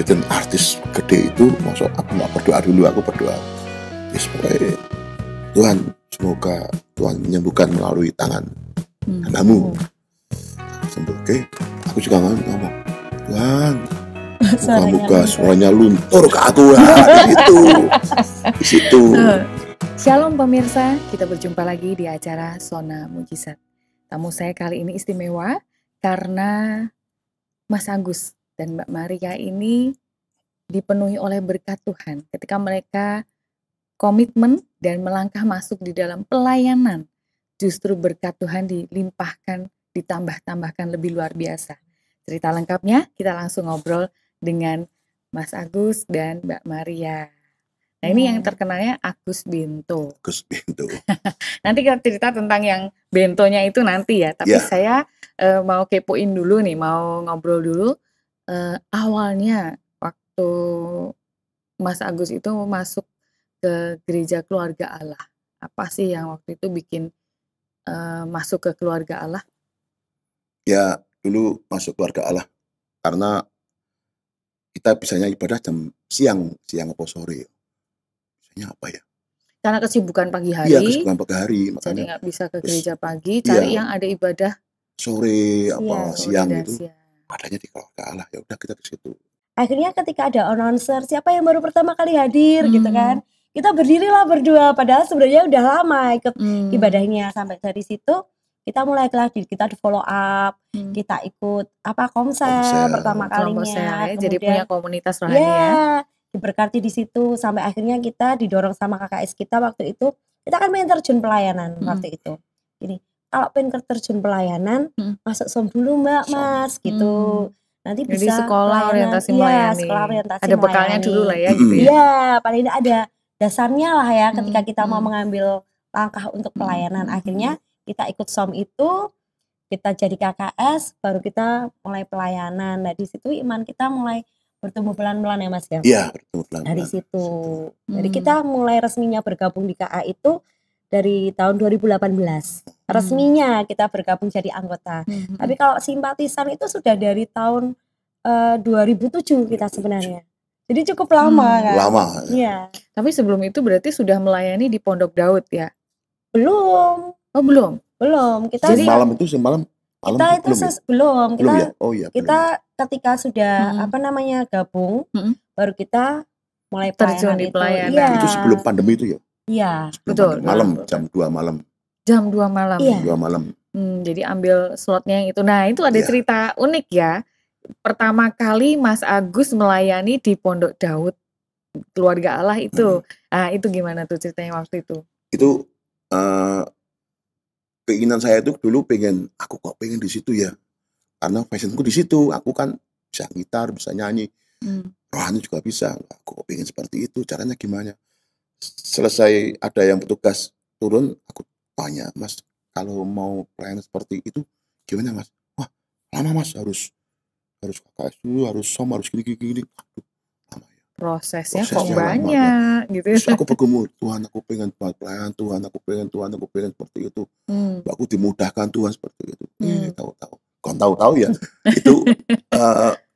jadi artis gede itu, masuk aku nggak berdoa dulu, aku berdoa supaya Tuhan, semoga Tuhan menyembuhkan melalui tangan hambamu. Sembuh, oke. Aku juga ngomong, Tuhan, moga-moga suaranya luntur ke aku di situ. Shalom pemirsa, kita berjumpa lagi di acara Sona Mujizat. Tamu saya kali ini istimewa karena Mas Agus dan Mbak Maria ini dipenuhi oleh berkat Tuhan ketika mereka komitmen dan melangkah masuk di dalam pelayanan. Justru berkat Tuhan dilimpahkan, ditambah-tambahkan lebih luar biasa. Cerita lengkapnya kita langsung ngobrol dengan Mas Agus dan Mbak Maria. Nah ini yang terkenalnya Agus Bento. Agus Bento. Nanti kita cerita tentang yang bentonya itu nanti ya. Tapi saya mau kepoin dulu nih, mau ngobrol dulu. Awalnya waktu Mas Agus itu masuk ke gereja keluarga Allah. Apa sih yang waktu itu bikin masuk ke keluarga Allah? Ya dulu masuk keluarga Allah karena kita bisanya ibadah jam siang atau sore. Bisanya apa ya? Karena kesibukan pagi hari. Iya, kesibukan pagi hari. Makanya jadi nggak bisa ke gereja pagi, cari yang ada ibadah sore siang itu. Siang. Adanya di keluarga Allah, ya udah kita ke situ. Akhirnya ketika ada announcer siapa yang baru pertama kali hadir gitu kan, kita berdirilah berdua, padahal sebenarnya udah lama ikut ibadahnya. Sampai dari situ kita mulai kelas, kita di follow up, kita ikut komsel pertama kalinya, ya. Jadi punya komunitas rohani ya. Diberkati di situ sampai akhirnya kita didorong sama KKS kita waktu itu, kita kan pengen terjun pelayanan waktu itu. Jadi kalau pengen terjun pelayanan, masuk SOM dulu Mas gitu. Nanti jadi bisa sekolah orientasi melayani. Sekolah orientasi ada bekalnya melayani. Dulu lah ya gitu ya. Iya, paling tidak ada dasarnya lah ya ketika kita mau mengambil langkah untuk pelayanan. Akhirnya kita ikut SOM itu, kita jadi KKS, baru kita mulai pelayanan. Nah di situ iman kita mulai bertumbuh pelan-pelan ya Mas ya. Iya, bertumbuh pelan-pelan. Dari situ. Jadi kita mulai resminya bergabung di KA itu dari tahun 2018. Resminya kita bergabung jadi anggota. Tapi kalau simpatisan itu sudah dari tahun 2007 kita sebenarnya. Jadi cukup lama kan. Lama. Iya. Tapi sebelum itu berarti sudah melayani di Pondok Daud ya? Belum. Oh belum? Belum. Kita jadi malam itu semalam kita itu belum. Kita ya? Oh iya. Kita ketika sudah gabung, baru kita mulai terjun di pelayanan. Iya. Itu sebelum pandemi itu ya? Iya. Betul. Malam jam 2 malam. Jam 2 malam. Iya. 2 malam. Jadi ambil slotnya yang itu. Nah itu ada cerita unik ya. Pertama kali Mas Agus melayani di Pondok Daud keluarga Allah itu. Nah itu gimana tuh ceritanya waktu itu? Itu keinginan saya itu dulu aku kok pengen di situ ya. Karena passionku di situ. Aku kan bisa gitar, bisa nyanyi. Rohani juga bisa. Aku kok pengen seperti itu. Caranya gimana? Selesai ada yang petugas turun, aku tanya, Mas, kalau mau pelayanan seperti itu gimana Mas? Wah lama Mas, harus KKS dulu, harus SOM, harus gini. Aduh, lama ya. Prosesnya kok banyak gitu ya. Terus aku bergumul, Tuhan aku pengen buat pelayanan, Tuhan aku pengen seperti itu. Aku dimudahkan Tuhan seperti itu. Tahu-tahu. Kau tahu ya. Itu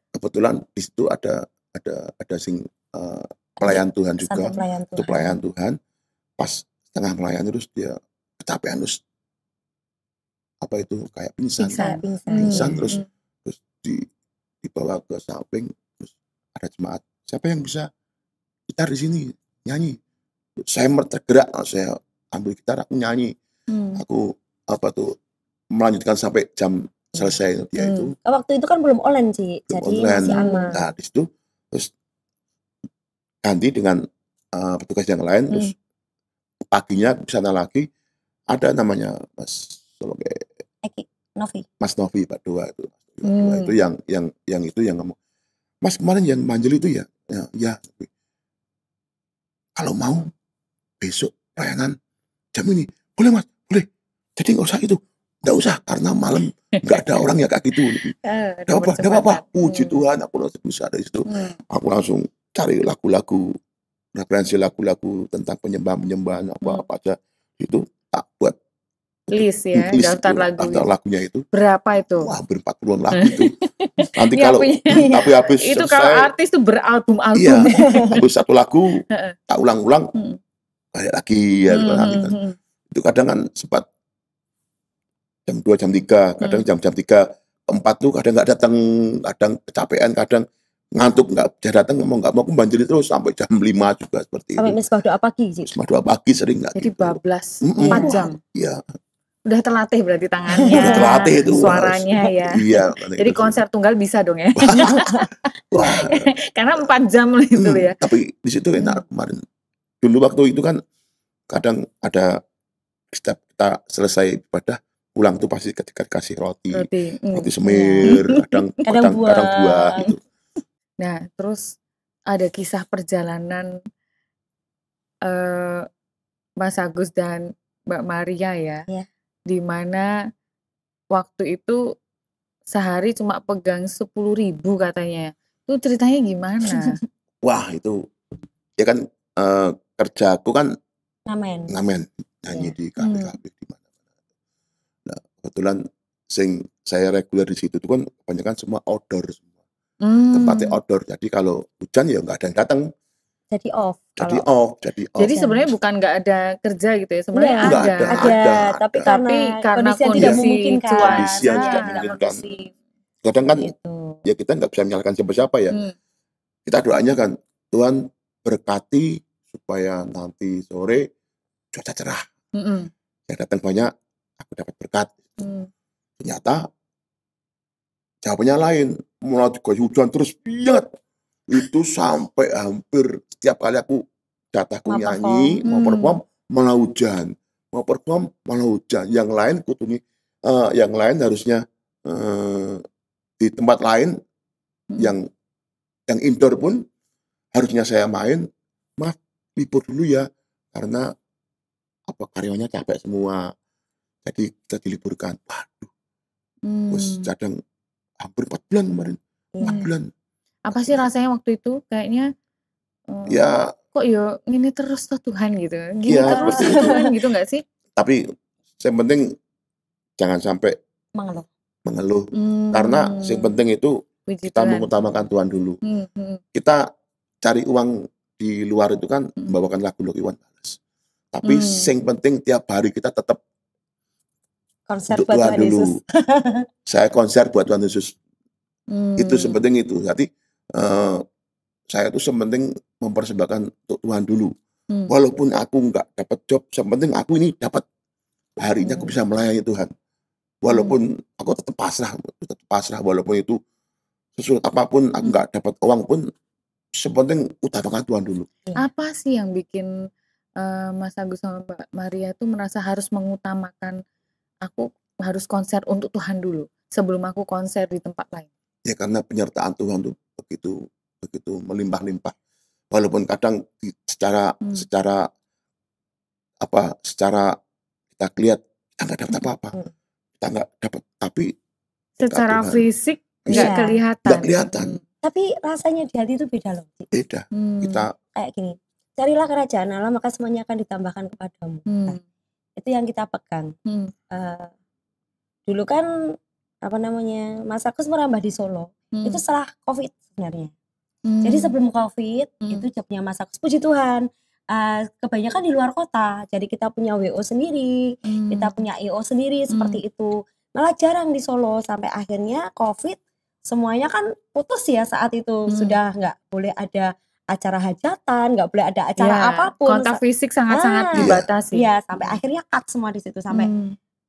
kebetulan di situ ada pelayan Tuhan juga. Itu pelayan Tuhan. Pas tengah melayani terus dia kecapean terus kayak pingsan terus dibawa ke samping, terus ada jemaat, siapa yang bisa gitar di sini nyanyi? Saya tergerak, saya ambil gitar, aku nyanyi. Aku melanjutkan sampai jam selesai dia itu. Waktu itu kan belum online sih, jadi masih aman. Nah di situ terus ganti dengan petugas yang lain, terus paginya di sana lagi ada namanya Mas Novi Pak Dua itu. Itu yang ngomong, Mas kemarin yang manjel itu ya, kalau mau besok pelayanan jam ini boleh Mas, boleh. Jadi nggak usah itu, nggak usah karena malam nggak ada orang ya kayak gitu. Nggak apa-apa. Puji Tuhan, aku langsung bisa dari situ. Aku langsung cari lagu-lagu, referensi lagu-lagu tentang penyembahan apa aja itu tak buat list ya, list daftar itu, lagu. daftar lagunya itu. Berapa itu? Wah, hampir 40-an lagu itu. Nanti Ini kalau apanya? tapi habis Itu kalau selesai, artis tuh beralbum-album. iya, habis satu lagu Heeh. tak ulang-ulang, Hmm. kayak lagi ya nanti kan. Hmm. Itu kadang kan sempat jam 2, jam 3, kadang jam 3, 4 tuh kadang nggak datang, kadang kecapean, kadang ngantuk nggak bisa datang, nggak mau banjiri terus sampai jam 5 juga seperti Sampai itu. misbah doa pagi sih. Misbah doa pagi sering nggak Jadi gitu. bablas Mm-mm. 4 jam. Iya, Udah terlatih berarti tangannya, udah terlatih itu. suaranya ya. Iya. Jadi konser tunggal bisa dong ya. Wah, Karena 4 jam itu ya. tapi di situ enak kemarin. Dulu waktu itu kan kadang ada setiap kita selesai ibadah pulang tuh pasti ketika kasih roti semir, kadang buah gitu. Nah, terus ada kisah perjalanan Mas Agus dan Mbak Maria ya, di mana waktu itu sehari cuma pegang 10.000 katanya. Itu ceritanya gimana? Wah, itu ya kan kerjaku kan ngamen nyanyi di kafe-kafe di mana. Nah, kebetulan saya reguler di situ tuh kan kebanyakan semua outdoor semua. Tempatnya outdoor. Jadi kalau hujan ya nggak ada yang datang. Jadi off. Jadi sebenarnya bukan nggak ada kerja gitu ya. Sebenarnya ada. Tapi karena kondisi yang tidak memungkinkan. Kadang kan ya kita nggak bisa menyalahkan siapa-siapa ya. Kita doanya kan Tuhan berkati supaya nanti sore cuaca cerah. Saya datang banyak, aku dapat berkat. Ternyata jawabannya lain, mulai juga hujan terus biat. Itu sampai hampir setiap kali aku datangku nyanyi, mau perform malah hujan. Yang lain yang lain harusnya di tempat lain yang indoor pun harusnya saya main, maaf libur dulu ya karena karyawannya capek semua. Jadi kita diliburkan. Waduh. Terus cadang hampir 4 bulan kemarin. 4 bulan. Apa sih rasanya waktu itu? Kayaknya ya kok ya gini terus tuh Tuhan gitu. Gini terus Tuhan gitu gak sih? Tapi yang penting jangan sampai mengeluh. Karena yang penting itu kita mengutamakan Tuhan dulu. Kita cari uang di luar itu kan membawakan lagu Iwan Fals. Tapi yang penting tiap hari kita tetap konser untuk buat Tuhan dulu. Yesus. Saya konser buat Tuhan Yesus. Itu sepenting itu. Jadi saya tuh sepenting mempersembahkan untuk Tuhan dulu. Walaupun aku nggak dapat job, sepenting aku ini dapat harinya aku bisa melayani Tuhan. Walaupun aku tetap pasrah, walaupun itu sesuatu apapun aku nggak dapat uang pun, sepenting utamakan Tuhan dulu. Apa sih yang bikin Mas Agus sama Mbak Maria tuh merasa harus mengutamakan aku harus konser untuk Tuhan dulu sebelum aku konser di tempat lain? Ya karena penyertaan Tuhan tuh begitu melimpah-limpah. Walaupun kadang secara kita lihat kita nggak dapat apa-apa, kita nggak dapat, tapi secara Tuhan, fisik nggak kelihatan. Tapi rasanya di hati itu beda loh. Beda. Kita kayak gini, carilah kerajaan Allah maka semuanya akan ditambahkan kepadamu. Nah, itu yang kita pegang. Dulu kan Mas Agus merambah di Solo itu setelah COVID sebenarnya. Jadi sebelum COVID itu jobnya Mas Agus, puji Tuhan, kebanyakan di luar kota. Jadi kita punya WO sendiri, kita punya EO sendiri seperti itu. Malah jarang di Solo sampai akhirnya COVID semuanya kan putus ya saat itu. Sudah nggak boleh ada acara hajatan, nggak boleh ada acara apapun. Kontak fisik sangat-sangat dibatasi. Iya, sampai akhirnya cut semua di situ sampai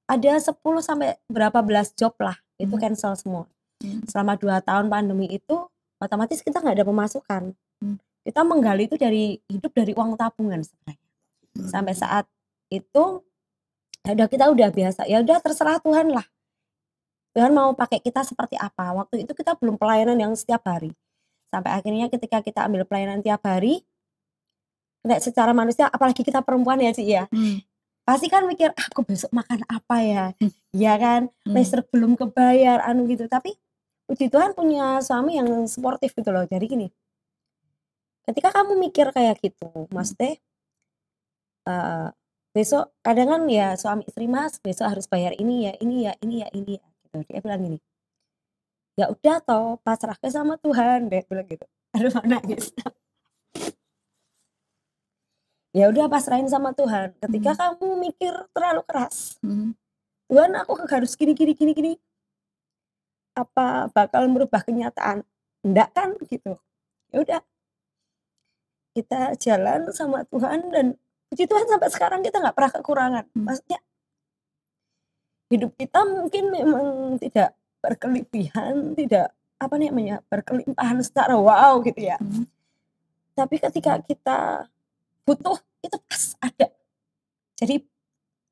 ada 10 sampai berapa belas job lah itu cancel semua. Selama 2 tahun pandemi itu otomatis kita nggak ada pemasukan. Kita menggali itu hidup dari uang tabungan sebenarnya. Sampai saat itu kita udah biasa. Ya udah terserah Tuhan lah. Tuhan mau pakai kita seperti apa. Waktu itu kita belum pelayanan yang setiap hari. Sampai akhirnya ketika kita ambil pelayanan tiap hari, secara manusia apalagi kita perempuan ya Ci ya. Pasti kan mikir aku besok makan apa ya. Ya kan, listrik belum kebayar gitu. Tapi puji Tuhan punya suami yang sportif gitu loh. Jadi gini, ketika kamu mikir kayak gitu, Mas Teh, besok kadang kan ya suami istri, Mas besok harus bayar ini ya, ini ya, ini ya, ini ya, gitu. Dia bilang gini, ya udah toh pasrah ke sama Tuhan, dia bilang gitu. Aduh nangis. Ya udah pasrahin sama Tuhan. Ketika kamu mikir terlalu keras, Tuhan aku harus gini, apa bakal merubah kenyataan? Enggak kan gitu. Ya udah kita jalan sama Tuhan dan puji Tuhan sampai sekarang kita nggak pernah kekurangan. Maksudnya hidup kita mungkin memang tidak berkelebihan, tidak berkelimpahan secara wow gitu ya. Tapi ketika kita butuh itu pas ada. Jadi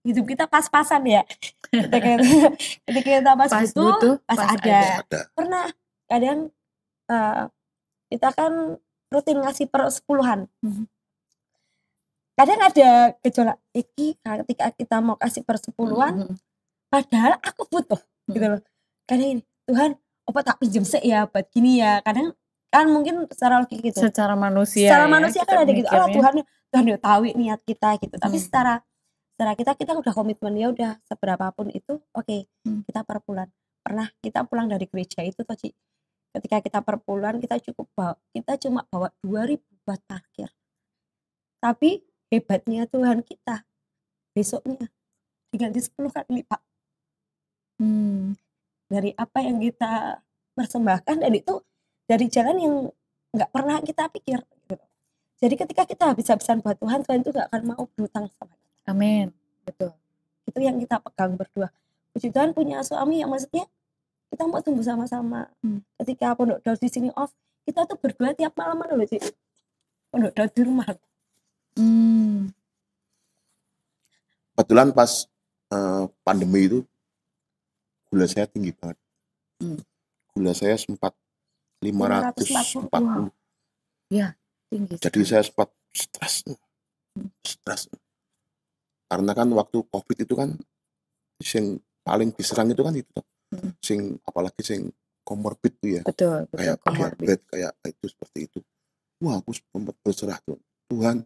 hidup kita pas-pasan ya. Ketika kita pas butuh, pas ada. Pernah kadang kita kan rutin ngasih per 10-an. Kadang ada gejolak ketika kita mau kasih per 10-an, padahal aku butuh gitu loh. Kadang ini, Tuhan, apa tak pinjem sih ya buat gini ya. Kadang kan mungkin secara logika gitu. Secara manusia kan ada gitu. Oh Tuhan udah tahu niat kita gitu. Tapi secara kita udah komitmen, ya udah seberapapun itu oke, kita per bulan. Pernah kita pulang dari gereja itu toh, Ci. Ketika kita per bulan kita cuma bawa 2.000 buat parkir. Tapi hebatnya Tuhan kita besoknya diganti 10 kali lipat. Dari apa yang kita persembahkan, dan itu dari jalan yang nggak pernah kita pikir gitu. Jadi ketika kita habis-habisan buat Tuhan itu nggak akan mau berhutang sama kita. Amin. Betul. Itu yang kita pegang berdua. Puji Tuhan punya suami yang maksudnya kita mau tumbuh sama-sama. Ketika Pondok Daud di sini off, kita tuh berdua tiap malam loh, Ci. Pondok Daud di rumah. Kebetulan pas pandemi itu gula saya tinggi banget. Gula saya sempat 540. Ya, tinggi. Jadi saya sempat stres. Karena kan waktu COVID itu kan sing paling diserang itu kan itu toh. Apalagi sing komorbid tuh ya. Betul, kayak diabetes, kayak itu seperti itu. Wah, aku sempat berserah tuh. Tuhan,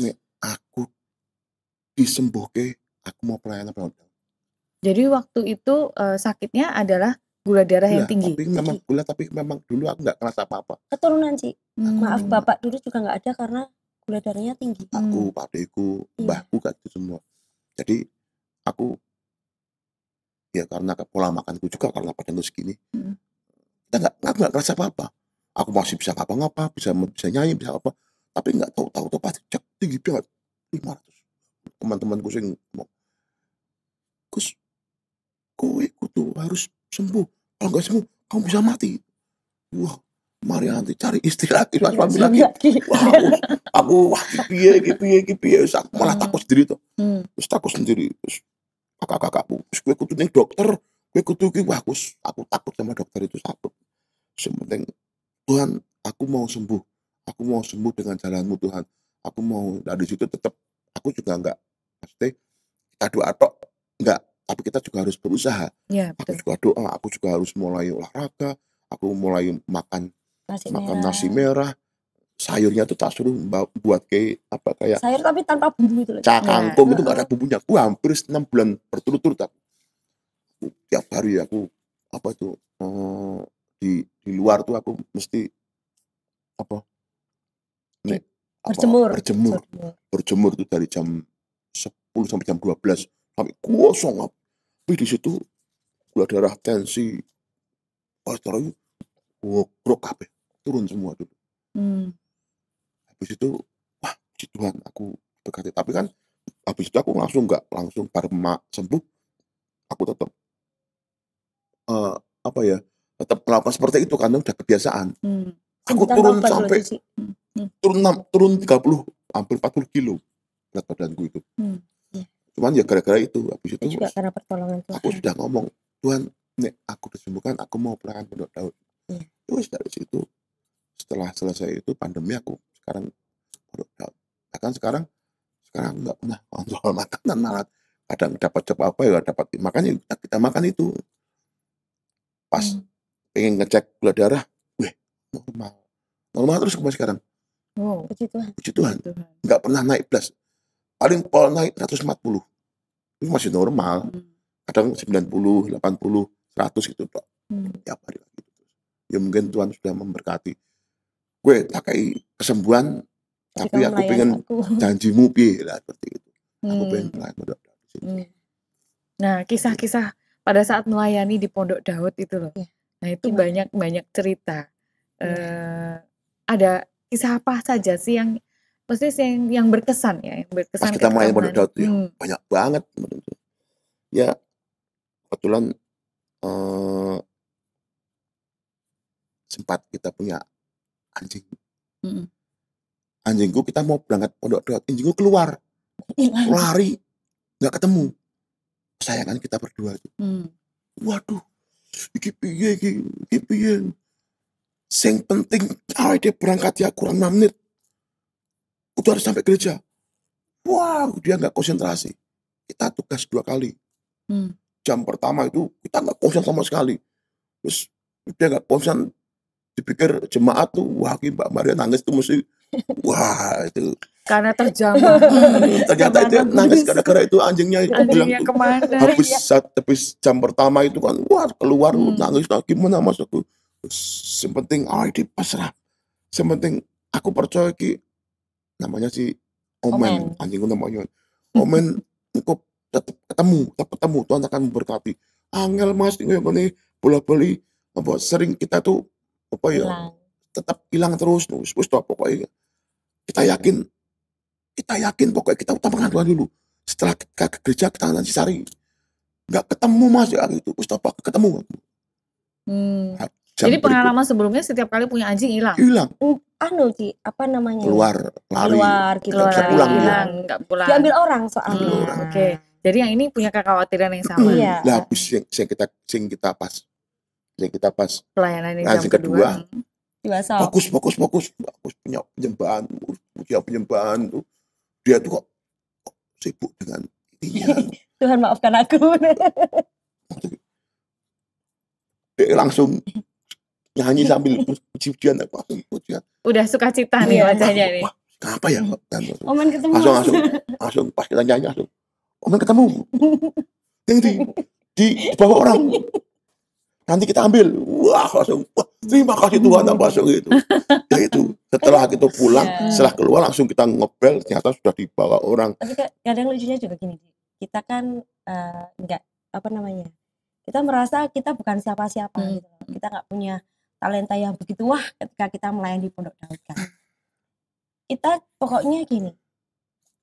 nek aku disembuhke, aku mau pelayanan. Jadi waktu itu sakitnya adalah gula darah yang tinggi. Tapi memang dulu aku nggak kerasa apa-apa. Keturunan, Ci. Maaf, bapak dulu juga nggak ada karena gula darahnya tinggi. Aku, pakdeku, mbahku kayak itu semua. Jadi aku ya karena pola makanku juga, karena badanku segini, aku nggak kerasa apa-apa. Aku masih bisa ngapa-ngapa, bisa nyanyi, bisa apa. Tapi nggak tahu pasti cek tinggi banget 500. Teman-temanku sing ngomong, Gus, kowe kudu harus sembuh. Kalau nggak sembuh, kamu bisa mati. Wah, mari nanti cari istri lagi, suami lagi. Wah, piye. Aku malah takut sendiri tuh. Terus takut sendiri. Terus kakak-kakakku, gue kudu ning dokter, gue kudu aku takut sama dokter itu, takut. Sementing Tuhan, aku mau sembuh dengan jalanmu Tuhan. Aku mau dari situ tetap, aku juga enggak pasti kita doa tok enggak, tapi kita juga harus berusaha. Ya, aku juga doa, aku juga harus mulai olahraga, aku mulai makan nasi merah. Sayurnya tuh tak suruh buat kayak sayur tapi tanpa bumbu itu loh. Kangkung itu nggak ada bumbunya. Aku hampir 6 bulan berturut-turut aku tiap hari aku di luar tuh aku mesti berjemur tuh dari jam 10 sampai jam 12 sampai kosong. Tapi di situ gula darah, tensi, kolesterol grok kabeh turun semua dulu. Habis itu, wah, puji Tuhan, aku berkati. Tapi kan, habis itu aku langsung baru sembuh, aku tetap tetap melakukan seperti itu karena udah kebiasaan. Aku turun sampai turun 30, hampir 40 kilo berat badanku itu. Cuman ya gara-gara itu, habis itu juga karena pertolongan Tuhan. Aku sudah ngomong, Tuhan, nek aku disembuhkan, aku mau pelayanan Pondok Daud. Terus dari situ, setelah selesai itu pandemi, aku sekarang Pondok Daud. Bahkan sekarang nggak pernah kontrol makanan, malah kadang dapat apa ya dapat, makanya kita makan itu pas pengen ngecek gula darah, normal terus kemarin sekarang. Puji Tuhan. Puji Tuhan, nggak pernah naik plus. paling pol naik 140. Itu masih normal. Kadang 90, 80, 100 gitu Dok. Tiap hari gitu. Ya mungkin Tuhan sudah memberkati. Gue pakai kesembuhan, Jadi tapi kamu aku layan pengen aku. janjimu piye lah seperti itu. Aku pengen melayani Pondok Daud di sini. Nah, kisah-kisah pada saat melayani di Pondok Daud itu loh. Iya. Nah, itu Gimana? banyak cerita. Iya. Ada kisah apa saja sih yang maksudnya yang berkesan ya, yang Pas berkesan kita ketika melayani Pondok Daud ya, melayani. banyak banget. Ya, kebetulan sempat kita punya anjing. Anjingku kita mau berangkat Pondok Daud, anjingku keluar, lari, nggak ketemu. Sayangan kita berdua itu. Waduh, iki piye. Sing penting dia berangkat ya kurang 5 menit. Udah harus sampai gereja. Wah, dia nggak konsentrasi. Kita tugas 2 kali. Jam pertama itu kita nggak konsen sama sekali. Terus dia nggak konsen, dipikir jemaat tuh, wah Mbak Maria nangis tuh mesti, wah itu. Karena terjamah. Ternyata itu nangis gara-gara itu anjingnya itu Anjingnya bilang, kemana? habis jam pertama itu kan, wah keluar nangis, gimana Mas aku. Yang penting dia pasrah. Yang penting aku percaya ki namanya si Omen. Anjingku namanya Omen. Engkau tetap ketemu Tuhan akan memberkati. Angel Mas ini bola-bali apa sering kita tuh apa ya tetap hilang terus pokoknya kita yakin pokoknya kita utamakan Tuhan dulu. Setelah kita ke gereja kita nanti cari nggak ketemu Mas ya gitu, ketemu. Jadi pengalaman sebelumnya setiap kali punya anjing hilang. Apa namanya? Keluar, lari. Gitu. Nggak bisa pulang dia. Nggak pulang. Diambil orang soalnya. Oke. Jadi yang ini punya kekhawatiran yang sama. Iya. Lah habis yang kita pas pelayanan yang kedua. Fokus punya penyembahan tuh. Dia tuh kok sibuk dengan ininya. Tuhan maafkan aku. Dia langsung nyanyi sambil pujian. Udah sukacita nih wajahnya nih. Kenapa ya? Omen ketemu. Langsung pas kita nyanyi langsung. Omen ketemu. Di bawah orang. Nanti kita ambil. Wah, langsung. Wah, terima kasih Tuhan langsung gitu. Ya itu. Setelah kita pulang, setelah keluar langsung kita ngebel, ternyata sudah dibawa orang. Tapi kadang lucunya juga gini. Kita kan kita merasa kita bukan siapa-siapa gitu. Kita nggak punya talenta yang begitu wah ketika kita melayani Pondok Daud kan. Kita pokoknya gini,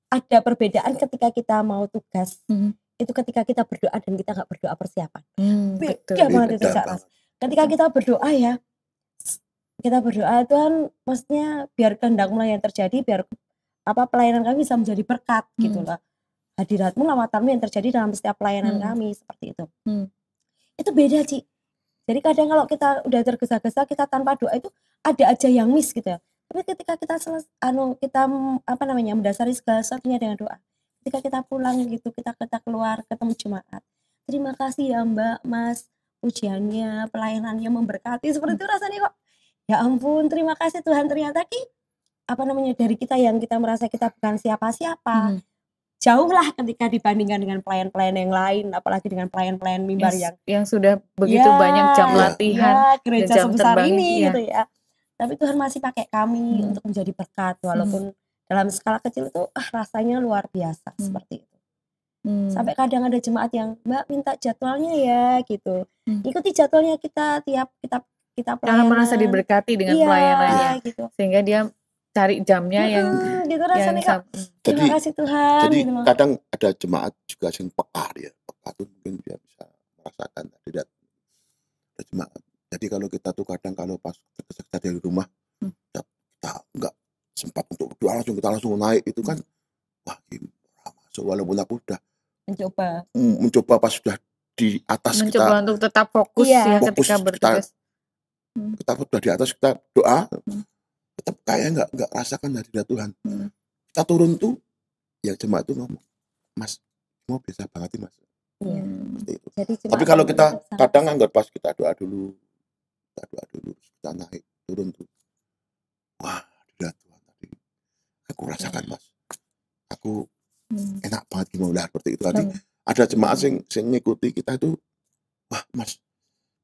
ada perbedaan ketika kita mau tugas, itu ketika kita berdoa dan kita nggak berdoa persiapan. Beda banget itu Kak Ras. Ketika kita berdoa ya, kita berdoa Tuhan, maksudnya biar kehendak-Mu yang terjadi, biar pelayanan kami bisa menjadi berkat gitu lah. Hadirat-Mu, lawatan-Mu yang terjadi dalam setiap pelayanan kami seperti itu. Itu beda Ci. Jadi kadang kalau kita udah tergesa-gesa, kita tanpa doa itu ada aja yang miss gitu ya. Tapi ketika kita mendasari segala sesuatunya dengan doa. Ketika kita pulang gitu, kita keluar ketemu jemaat. Terima kasih ya Mbak, Mas, ujiannya, pelayanannya memberkati. Seperti itu rasanya kok. Ya ampun, terima kasih Tuhan. Ternyata dari kita yang kita merasa kita bukan siapa-siapa. Jauh lah ketika dibandingkan dengan pelayan-pelayan yang lain, apalagi dengan pelayan-pelayan mimbar yang sudah begitu banyak jam latihan, gereja jam sebesar terbang, ini gitu ya. Tapi Tuhan masih pakai kami untuk menjadi berkat, walaupun dalam skala kecil itu rasanya luar biasa seperti itu. Sampai kadang ada jemaat yang Mbak minta jadwalnya ya gitu. Ikuti jadwalnya kita tiap kita pelayanan. Karena merasa diberkati dengan pelayanannya, gitu. Sehingga dia cari jamnya yang gitu rasanya kok. Terima kasih Tuhan. Jadi gitu. kadang ada jemaat juga yang peka tuh mungkin dia bisa merasakan tidak ada jemaat. Jadi kalau kita tuh kadang kalau pas kita dari rumah kita nggak sempat untuk berdoa kita langsung naik itu kan wah masuk walaupun aku udah mencoba pas sudah di atas mencoba untuk tetap fokus ketika bertugas. Kita sudah di atas kita doa tetap kayak nggak rasakan hadirat Tuhan. Kita turun tuh ya jemaat tuh ngomong, Mas mau biasa banget Mas. Jadi, tapi kalau kita kadang nggak pas kita doa dulu kita naik turun tuh wah hadirat Tuhan tadi aku rasakan Mas. Aku gimana seperti itu. Tadi Hmm. ada jemaat sing ngikuti kita itu, wah Mas,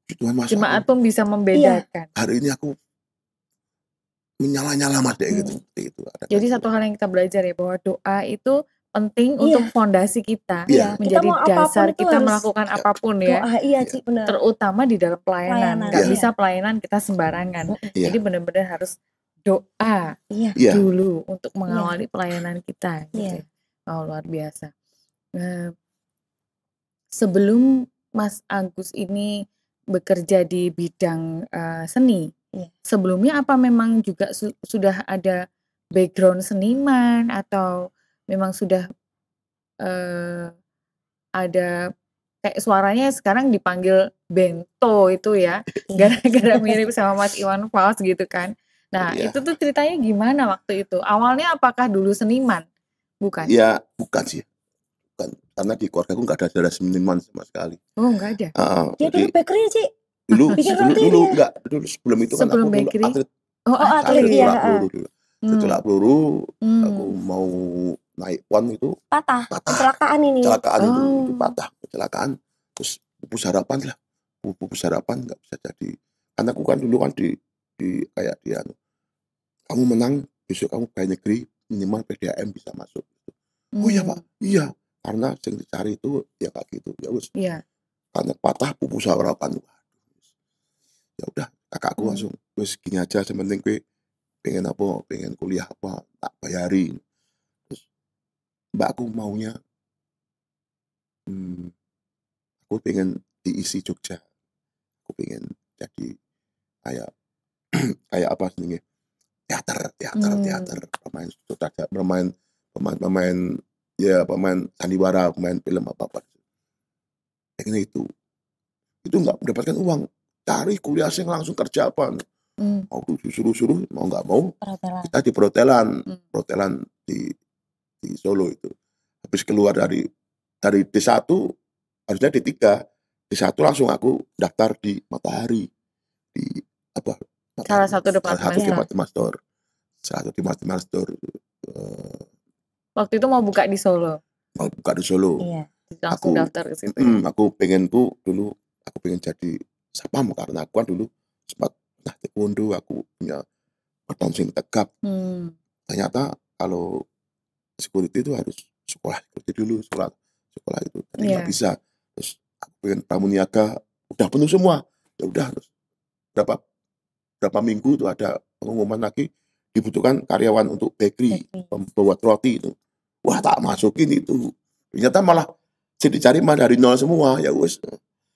Tuhan Mas, Jemaat aku pun bisa Iya. membedakan. hari ini aku menyala-nyala Mas deh gitu. Hmm. Seperti itu. Ada kayak Jadi gitu. satu hal yang kita belajar ya, bahwa doa itu penting Iya. untuk fondasi kita, Iya. Kita menjadi mau apapun dasar itu kita harus melakukan Ya. apapun ya. doa. Iya, Iya. Ci, benar. Terutama di dalam pelayanan. Pelayanan. Nggak Iya. bisa pelayanan kita sembarangan. Iya. Jadi benar-benar harus doa Iya. Iya. dulu untuk Iya. mengawali pelayanan kita gitu Iya. ya. Oh, luar biasa. Nah, sebelum Mas Agus ini bekerja di bidang seni, Iya. sebelumnya apa memang juga sudah ada background seniman, atau memang sudah ada kayak suaranya sekarang dipanggil Bento itu ya, Iya. gara-gara mirip sama Mas Iwan Fals gitu kan. Nah, Iya. itu tuh ceritanya gimana waktu itu? Awalnya apakah dulu seniman? Bukan? Ya bukan sih. Bukan. Karena di keluargaku nggak ada darah seniman sama sekali. Oh, nggak ada. Dia Jadi dulu bakery, Ci. dulu Bikin dulu roti dulu dia. enggak dulu sebelum itu kan Sebelum aku dulu bakery? atlet Oh, Oh, atlet, atlet iya. tolak peluru dulu. Tolak peluru aku Hmm. mau naik pon itu Patah. patah. Kecelakaan ini. Kecelakaan itu Oh. patah, kecelakaan. Terus pupus harapan lah. Pupus harapan nggak bisa jadi. Karena aku kan dulu kan di kayak dia, kamu menang besok kamu pegawai negeri minimal PDAM bisa masuk. Oh iya Pak, iya. Karena yang dicari itu ya kayak gitu. Ya wis. Iya. Karena patah pupus harapan. Ya udah, kakakku langsung wis gini aja, sementing gue pengen apa, pengen kuliah apa, tak bayari. Terus mbakku maunya aku pengen diisi Jogja. Aku pengen jadi kayak kayak apa sih, teater, pemain ya, pemain sandiwara, pemain film apa pengen itu nggak mendapatkan uang, cari kuliah sing langsung kerja apa, mau disuruh mau nggak mau Perhotelan. kita di perhotelan di Solo itu. Habis keluar dari D1 harusnya D3, D1 langsung aku daftar di Matahari, di apa, Salah satu departemen store. Salah satu departemen store. Waktu itu mau buka di Solo. Mau buka di Solo. Iya. Langsung daftar ke situ. Ya? Aku pengen jadi sapam, karena aku kan dulu sempat taekwondo, aku punya badan sing tegap. Ternyata kalau security itu harus sekolah security dulu, sekolah itu jadi nggak bisa. Terus aku pengen pramuniaga, udah penuh semua. Ya udah, terus berapa minggu itu ada pengumuman lagi dibutuhkan karyawan untuk bakery, pembuat roti itu. Wah, tak masukin itu. Ternyata malah dicari mah dari nol semua. Ya wes.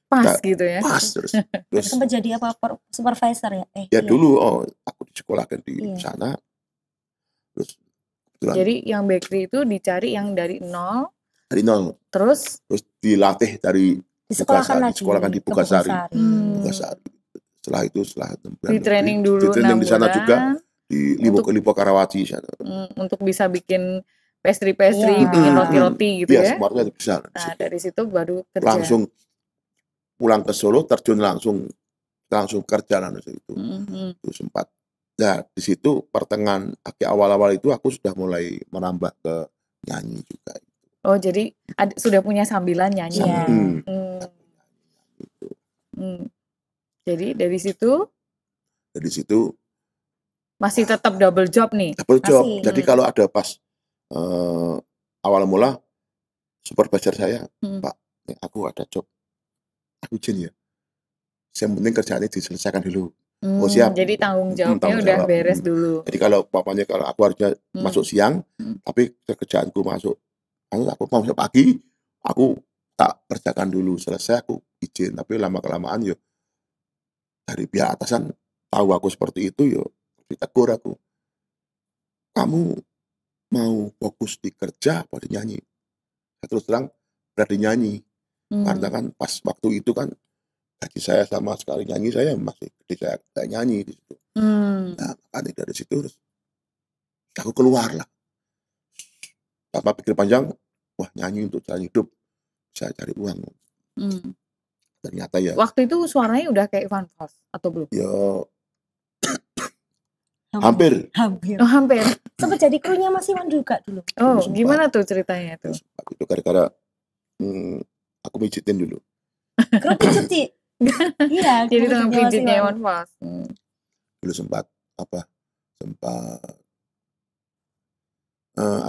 Pas gitu ya. Pas terus sempat jadi apa, supervisor ya? Ya iya. Dulu aku disekolahkan di sana. Terus jadi yang bakery itu dicari yang dari nol. Dari nol. Terus dilatih dari disekolahkan di Pugasari. Setelah 6 bulan di training dulu, di training di sana juga di Lipo Karawaci sana. Untuk bisa bikin pastry, bikin roti-roti gitu ya. Semuanya bisa. Nah, dari situ baru kerja. Langsung pulang ke Solo, terjun langsung kerja langsung itu. Itu sempat. Nah, di situ pertengahan awal-awal itu aku sudah mulai merambah ke nyanyi juga. Oh, jadi sudah punya sambilan nyanyi. Ya. Jadi dari situ masih tetap double job nih. Double job. Jadi kalau ada pas awal mula supervisor saya, Pak, aku ada job, aku izin ya. Yang penting kerjaannya diselesaikan dulu. Oh siap. Jadi tanggung jawabnya udah beres dulu. Jadi kalau aku harusnya masuk siang, tapi kerjaanku masuk, aku mau masuk pagi, aku tak kerjakan dulu, selesai aku izin. Tapi lama-kelamaan yo dari pihak atasan tahu aku seperti itu, yo ditegur aku. Kamu mau fokus di kerja apa di nyanyi? Saya terus terang berarti nyanyi. Karena kan pas waktu itu kan gaji saya sama sekali nyanyi saya masih gede, saya nyanyi di situ. Nah, makanya dari situ terus aku keluar lah. Tanpa pikir panjang, wah nyanyi untuk jalan hidup, bisa cari uang. Ternyata ya. Waktu itu suaranya udah kayak Iwan Fals atau belum? Ya Hampir. Oh, hampir. Sempat jadi krunya Mas Iwan juga dulu. Oh, Sempat. gimana tuh ceritanya tuh? Itu gara-gara aku pijitin dulu. Kru pijit. Iya, Jadi dengan pijitnya Mas pijitnya Iwan. Iwan Fals. Dulu sempat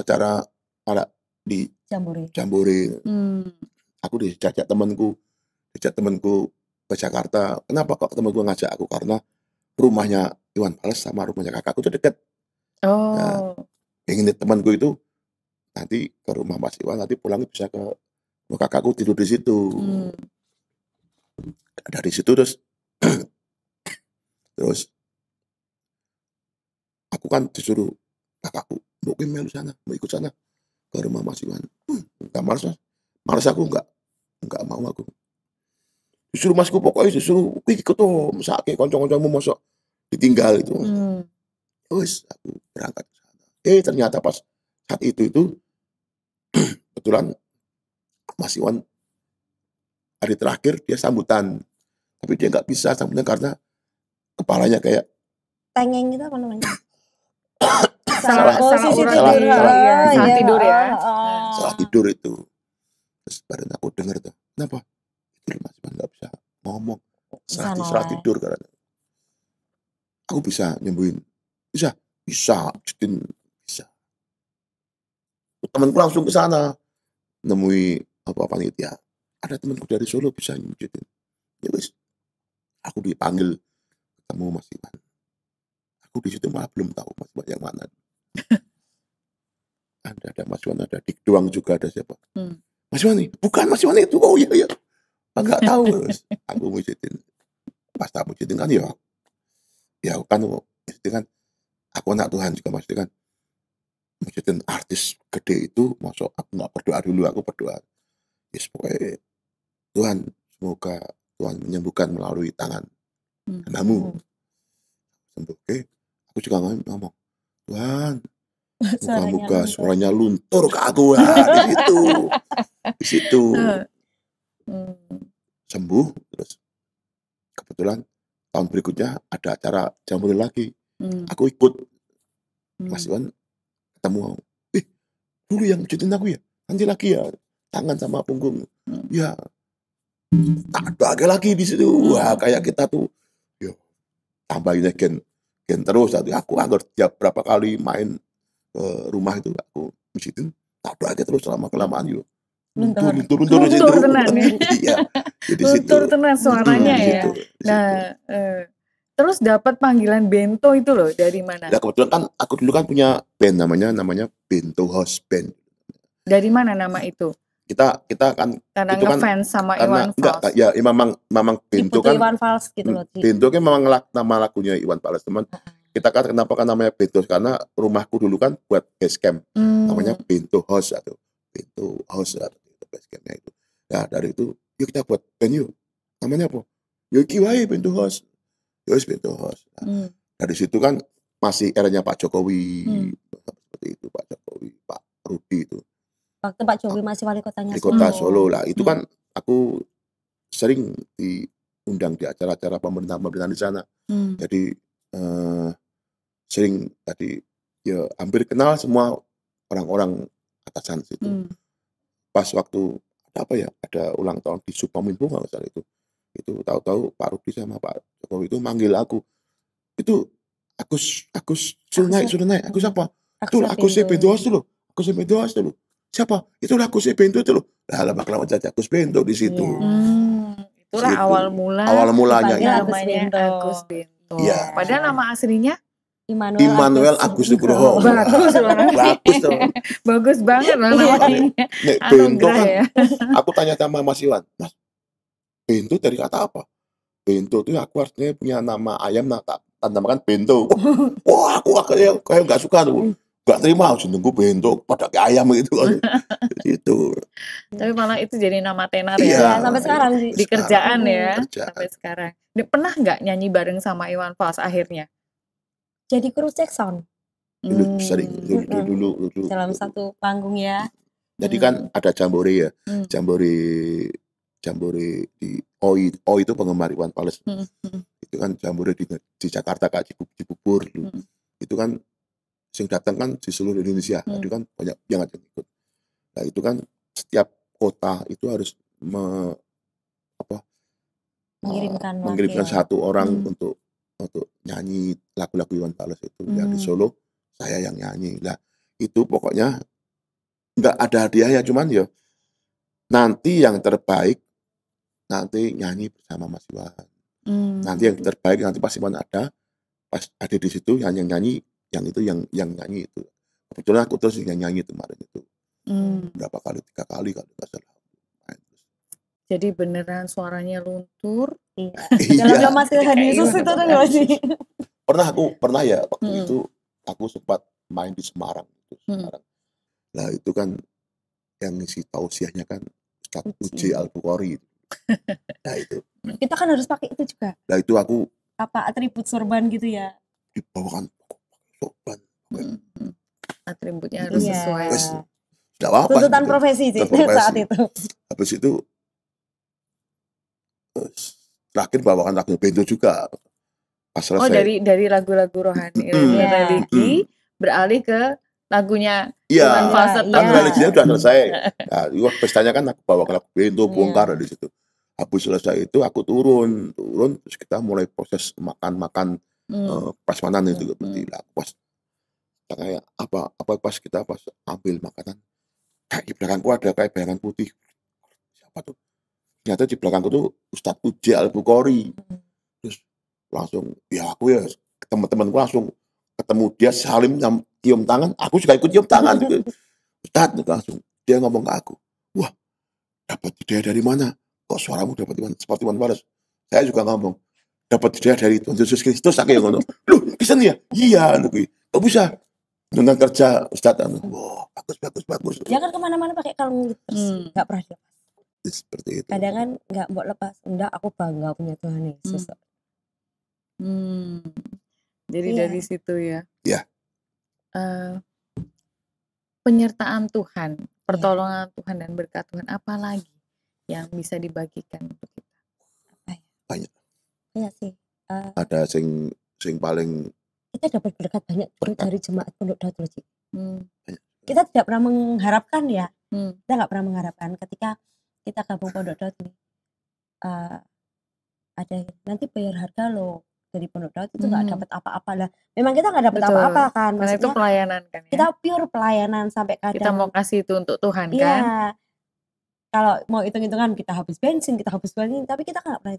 acara di Jambore. Aku diajak temanku ke Jakarta. Kenapa kok temanku ngajak aku? Karena rumahnya Iwan Fals sama rumahnya kakakku itu dekat. Nah, pengen temanku itu nanti ke rumah Mas Iwan, nanti pulang bisa ke rumah kakakku, tidur di situ. Dari situ terus aku kan disuruh kakakku, mau melu sana, mau ikut sana ke rumah Mas Iwan. Enggak malas aku enggak mau aku. Disuruh masku pokoknya disuruh ikut tuh, sakit kanca-kancamu mosok ditinggal itu. Terus aku berangkat ke sana. Ternyata pas saat itu kebetulan Mas Iwan hari terakhir dia sambutan. Tapi dia nggak bisa sambutan karena kepalanya kayak tengeng gitu apa namanya? salah tidur ya. Salah tidur itu. Terus baru aku dengar tuh, kenapa? Itu Mas Iwan nggak bisa ngomong. Salah tidur karena. Aku bisa nyembuhin. Bisa. Temanku langsung ke sana nemui panitia. Ada temanku dari Solo bisa nyembuhin. Ya wis. Aku dipanggil ketemu Mas Iwan. Aku di situ malah belum tahu Mas Iwan yang mana. Ada Mas Iwan, ada Dik Doang juga, ada siapa? Mas Iwan nih, bukan Mas Iwan itu. Oh iya. Enggak tahu. Aku mujitin. Pas tak mujitin kan ya kan aku anak Tuhan juga maksudnya kan. Mujitin artis gede itu, masuk aku nggak berdoa dulu, aku berdoa. Yes, pokoknya Tuhan, semoga Tuhan menyembuhkan melalui tangan hambamu. Sembuh. Aku juga ngomong, Tuhan, moga-moga suaranya luntur ke aku di situ. Sembuh. Terus kebetulan tahun berikutnya ada acara Jambore lagi. Aku ikut. Mas Iwan ketemu. Dulu yang mujitin aku ya, nanti lagi ya, tangan sama punggung. Ya, tak ada lagi di situ. Wah, kayak kita tuh, yo, tambahinnya gen terus. Aku tiap berapa kali main ke rumah itu, aku mujitin, tak ada terus selama kelamaan yuk. Luntur tenan ya. Iya. Luntur tenan suaranya ya. Nah, terus dapat panggilan Bento itu loh dari mana? Ya kebetulan kan aku dulu kan punya band namanya Bento House Band. Dari mana nama itu? Kita kan karena itu ngefans sama Iwan Fals. Ya memang Bento kan Iwan Fals gitu loh. Bento kan memang nama lagunya Iwan Fals, teman. Kita kan kenapa kan namanya Bento, karena rumahku dulu kan buat base camp. Namanya Bento House atau Bento House atau base campnya itu. Nah dari itu yuk kita buat band yuk. Namanya apa? Yuk kiwai Bento House. Yus Bento House. Nah, dari situ kan masih eranya Pak Jokowi. Seperti itu Pak Jokowi, Pak Rudi itu. Waktu Pak Jokowi masih wali kotanya Solo lah. Itu kan aku sering diundang di acara-acara pemerintahan di sana. Jadi sering tadi ya hampir kenal semua orang-orang atasan situ. Pas waktu ada ulang tahun di Sukominfo nggak salah itu tahu-tahu Pak Rudi sama Pak Jokowi itu manggil aku. Itu Agus suruh naik. Aku siapa? Itu Agus Bento House dulu. Agus Bento House dulu. Siapa? Itulah Agus Bento itu loh. Lah lama-lama jadi Agus Bento di situ. Itulah awal mulanya namanya Agus Bento. Ya. Padahal nama aslinya Immanuel Agus Nugroho. Bagus tuh. Bagus banget namanya. Bento kan. Aku tanya sama Mas Iwan, Mas, Bento dari kata apa? Bento itu aku artinya punya nama ayam, namakan Bento. Wah, aku kayak nggak suka tuh, nggak terima, harus nunggu Bento pada kayak ayam gitu. Itu. Tapi malah itu jadi nama tenar ya sampai sekarang sih. Di kerjaan ya. Sampai sekarang. Pernah nggak nyanyi bareng sama Iwan Fals akhirnya? Jadi kru cek sound. Sering dulu. Dalam satu panggung ya. Jadi kan ada Jambore ya. Jambore di OI itu penggemar Iwan Fals. Itu kan Jambore di Jakarta Kak Cibubur dulu. itu kan sing datang kan di seluruh Indonesia. Jadi kan banyak yang ikut. Nah itu kan setiap kota itu harus mengirimkan satu orang untuk nyanyi lagu-lagu Iwan Fals itu. Yang di Solo saya yang nyanyi. Nah itu pokoknya nggak ada hadiahnya, cuman ya nanti yang terbaik nanti nyanyi bersama Mas Iwan. Nanti yang terbaik nanti pas Iwan pas ada di situ yang nyanyi, yang nyanyi itu. Kebetulan aku terus yang nyanyi kemarin itu. Berapa kali, 3 kali kalau nggak salah. Jadi beneran suaranya luntur. Dalam nama Tuhan Yesus itu ada nggak sih? Pernah ya waktu itu aku sempat main di Semarang. Nah itu kan yang ngisi tausiahnya kan Ustadz Uji Al-Bukhari. Nah itu. Kita kan harus pakai itu juga. Nah itu aku atribut sorban gitu ya. Dibawakan sorban. Atributnya harus sesuai. Tidak apa-apa. Tuntutan profesi sih saat itu. Habis itu terakhir bawakan lagu bento juga. Pas selesai. Dari lagu-lagu rohani religi beralih ke lagunya Iwan Fals. Kan religinya udah selesai. Nah, pestanya kan aku bawakan lagu bento, bongkar di situ. Habis selesai itu aku turun terus kita mulai proses makan prasmanan itu berarti lah. Pas kayak pas kita ambil makanan, kayak di belakangku ada kayak bayangan putih. Siapa tuh? Ternyata di belakangku tuh Ustadz Uji Al-Bukhari. Terus langsung aku ya teman-temanku langsung ketemu dia salim cium tangan, aku juga ikut cium tangan. Ustadz langsung dia ngomong ke aku, wah dapat ide dari mana? Kok suaramu dapat seperti Iwan Fals? Saya juga ngomong dapat ide dari Tuhan Yesus Kristus. Aku yang ngomong, loh Kristen ya? Iya, kok bisa? Dengan kerja Ustadz, wah bagus. Dia kan kemana-mana pakai kalung terus, nggak pernah dilepas. Seperti itu. Kadang kan nggak mau lepas, enggak aku bangga punya Tuhan Yesus. Jadi dari situ ya. Ya. Penyertaan Tuhan, pertolongan Tuhan dan berkat Tuhan apa lagi yang bisa dibagikan untuk kita? Banyak. Iya sih. Ada sing paling kita dapat berkat banyak dari jemaat Pondok Daud loh, Cik. Kita tidak pernah mengharapkan ya. Kita nggak pernah mengharapkan ketika kita gabung Pondok Daud ini ada nanti bayar harga loh dari Pondok Daud itu nggak dapat apa-apa lah. Memang kita nggak dapat apa-apa kan. Maksudnya itu pelayanan kan ya. Kita pure pelayanan sampai kadang. Kita mau kasih itu untuk Tuhan kan. Iya. Kalau mau hitung-hitungan kita habis bensin, tapi kita nggak pernah.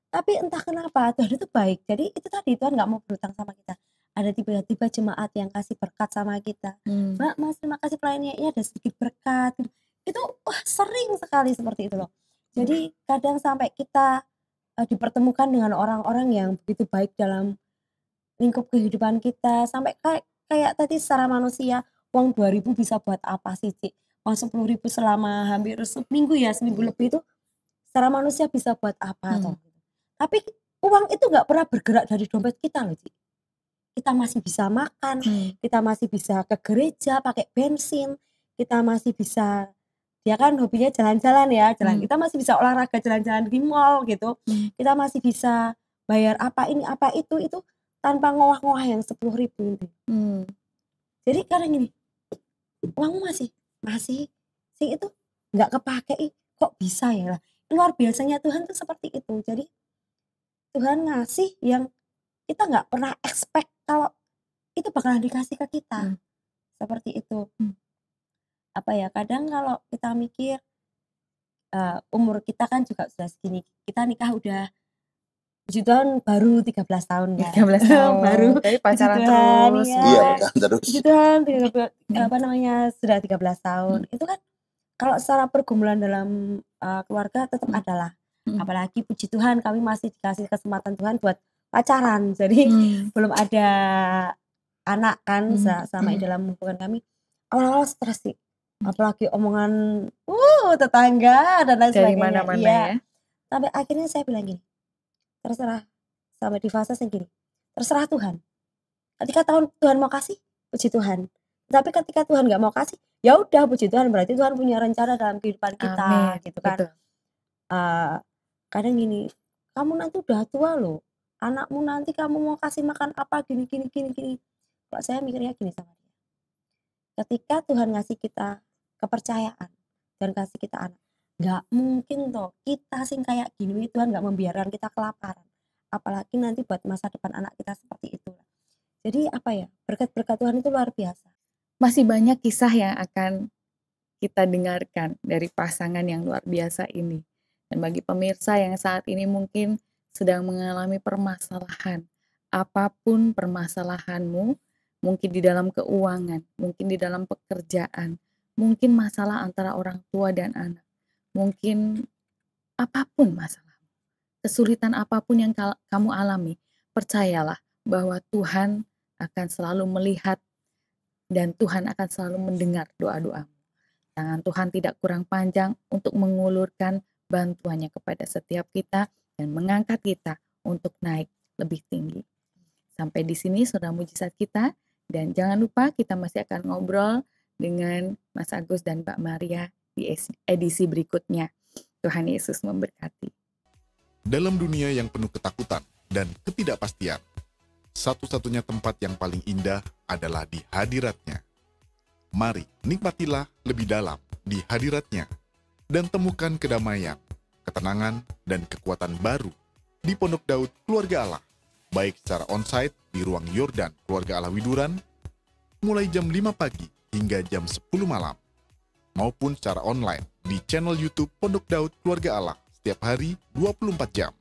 Tapi entah kenapa Tuhan itu baik. Jadi itu tadi Tuhan nggak mau berutang sama kita. Ada tiba-tiba jemaat yang kasih berkat sama kita. Mbak, Mas terima kasih pelayanannya ada sedikit berkat. Itu sering sekali seperti itu loh. Jadi kadang sampai kita dipertemukan dengan orang-orang yang begitu baik dalam lingkup kehidupan kita. Sampai kayak tadi secara manusia uang 2.000 bisa buat apa sih Cik? Uang 10.000 selama hampir seminggu lebih itu secara manusia bisa buat apa toh? Tapi uang itu nggak pernah bergerak dari dompet kita loh Cik. Kita masih bisa makan, kita masih bisa ke gereja pakai bensin, kita masih bisa, dia kan hobinya jalan-jalan ya, kita masih bisa olahraga jalan-jalan di mall gitu, kita masih bisa bayar apa ini apa itu tanpa ngowah-ngowah yang 10.000 itu. Jadi kadang gini, uangmu masih sih itu nggak kepake, kok bisa ya lah. Luar biasanya Tuhan tuh seperti itu. Jadi Tuhan ngasih yang kita nggak pernah expect kalau itu bakalan dikasih ke kita. Seperti itu. Apa ya, kadang kalau kita mikir umur kita kan juga sudah segini, kita nikah udah puji Tuhan baru 13 tahun kan. 13 tahun baru. Tapi pacaran terus. Iya, terus. Puji Tuhan sudah 13 tahun. Itu kan kalau secara pergumulan dalam keluarga tetap adalah. Apalagi puji Tuhan kami masih dikasih kesempatan Tuhan buat pacaran. Jadi belum ada anak kan sama dalam hubungan kami. Awal-awal stres sih. Apalagi omongan tetangga dan lain sebagainya. Dari mana-mana ya. Sampai akhirnya saya bilang gini, terserah, sampai di fase segini, terserah Tuhan. Ketika Tuhan mau kasih, puji Tuhan. Tapi ketika Tuhan nggak mau kasih, ya udah puji Tuhan, berarti Tuhan punya rencana dalam kehidupan kita. Gitu kan. Kadang gini, kamu nanti udah tua loh, anakmu nanti kamu mau kasih makan apa gini. Kalau saya mikirnya gini sama dia, ketika Tuhan ngasih kita kepercayaan dan kasih kita anak, nggak mungkin toh kita sing kayak gini Tuhan nggak membiarkan kita kelaparan, apalagi nanti buat masa depan anak kita seperti itu. Jadi apa ya, berkat-berkat Tuhan itu luar biasa. Masih banyak kisah yang akan kita dengarkan dari pasangan yang luar biasa ini. Dan bagi pemirsa yang saat ini mungkin sedang mengalami permasalahan, apapun permasalahanmu, mungkin di dalam keuangan, mungkin di dalam pekerjaan, mungkin masalah antara orang tua dan anak, mungkin apapun masalah, kesulitan apapun yang kamu alami, percayalah bahwa Tuhan akan selalu melihat dan Tuhan akan selalu mendengar doa-doamu. Tangan Tuhan tidak kurang panjang untuk mengulurkan bantuannya kepada setiap kita dan mengangkat kita untuk naik lebih tinggi. Sampai di sini Saudara Mujizat kita, dan jangan lupa kita masih akan ngobrol dengan Mas Agus dan Mbak Maria di edisi berikutnya. Tuhan Yesus memberkati. Dalam dunia yang penuh ketakutan dan ketidakpastian, satu-satunya tempat yang paling indah adalah di hadirat-Nya. Mari nikmatilah lebih dalam di hadirat-Nya dan temukan kedamaian, ketenangan, dan kekuatan baru di Pondok Daud Keluarga Allah, baik secara onsite di ruang Yordan Keluarga Allah Widuran, mulai jam 5 pagi hingga jam 10 malam, maupun secara online di channel YouTube Pondok Daud Keluarga Allah setiap hari 24 jam.